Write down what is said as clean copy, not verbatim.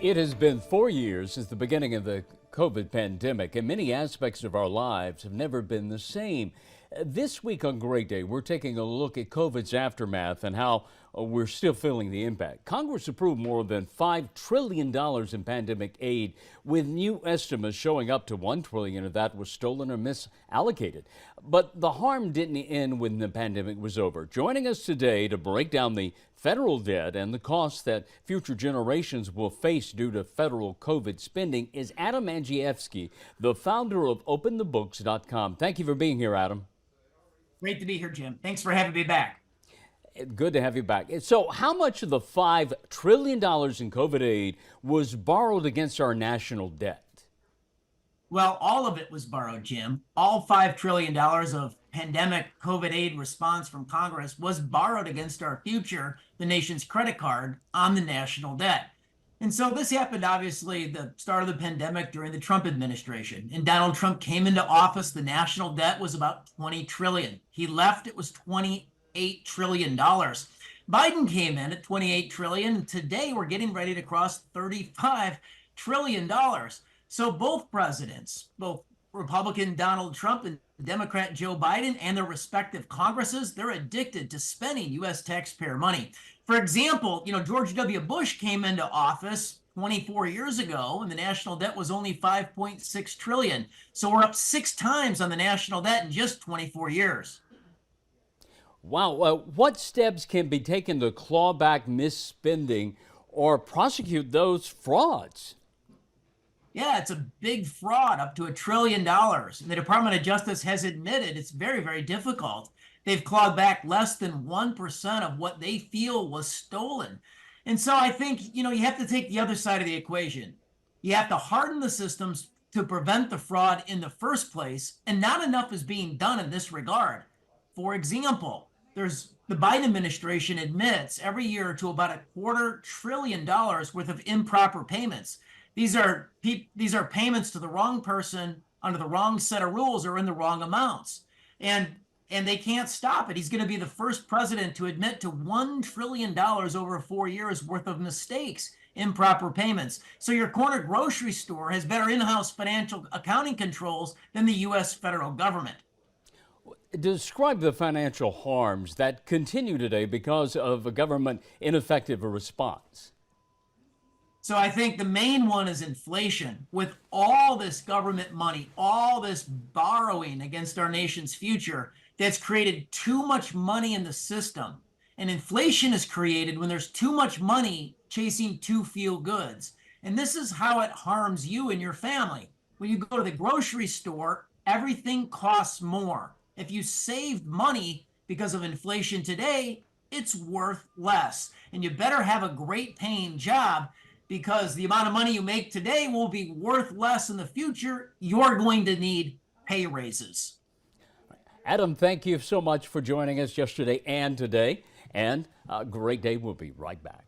It has been 4 years since the beginning of the COVID pandemic, and many aspects of our lives have never been the same. This week on Great Day, we're taking a look at COVID's aftermath and how we're still feeling the impact. Congress approved more than $5 trillion in pandemic aid, with new estimates showing up to $1 trillion of that was stolen or misallocated. But the harm didn't end when the pandemic was over. Joining us today to break down the federal debt and the costs that future generations will face due to federal COVID spending is Adam Andrzejewski, the founder of OpenTheBooks.com. Thank you for being here, Adam. Great to be here, Jim. Thanks for having me back. Good to have you back. So how much of the $5 trillion in COVID aid was borrowed against our national debt? Well, all of it was borrowed, Jim. All $5 trillion of pandemic COVID aid response from Congress was borrowed against our future, the nation's credit card, on the national debt. And so this happened, obviously, the start of the pandemic during the Trump administration. And Donald Trump came into office, the national debt was about $20 trillion. He left, it was $28 trillion. Biden came in at $28 trillion, and today we're getting ready to cross $35 trillion. So both presidents, both Republican Donald Trump and Democrat Joe Biden and their respective Congresses, they're addicted to spending U.S. taxpayer money. For example, George W. Bush came into office 24 years ago and the national debt was only $5.6 trillion. So we're up 6 times on the national debt in just 24 years. Wow. What steps can be taken to claw back misspending or prosecute those frauds? Yeah, it's a big fraud, up to $1 trillion. And the Department of Justice has admitted it's very, very difficult. They've clawed back less than 1% of what they feel was stolen. And so I think, you have to take the other side of the equation. You have to harden the systems to prevent the fraud in the first place, and not enough is being done in this regard. For example, the Biden administration admits every year to about $250 billion worth of improper payments. These are payments to the wrong person under the wrong set of rules or in the wrong amounts. And they can't stop it. He's going to be the first president to admit to $1 trillion over 4 years worth of mistakes, improper payments. So your corner grocery store has better in-house financial accounting controls than the U.S. federal government. Describe the financial harms that continue today because of a government ineffective response. So I think the main one is inflation. With all this government money, all this borrowing against our nation's future, that's created too much money in the system. And inflation is created when there's too much money chasing too few goods. And this is how it harms you and your family. When you go to the grocery store, everything costs more. If you saved money because of inflation today, it's worth less. And you better have a great paying job, because the amount of money you make today will be worth less in the future. You're going to need pay raises. Adam, thank you so much for joining us yesterday and today. And Great Day. We'll be right back.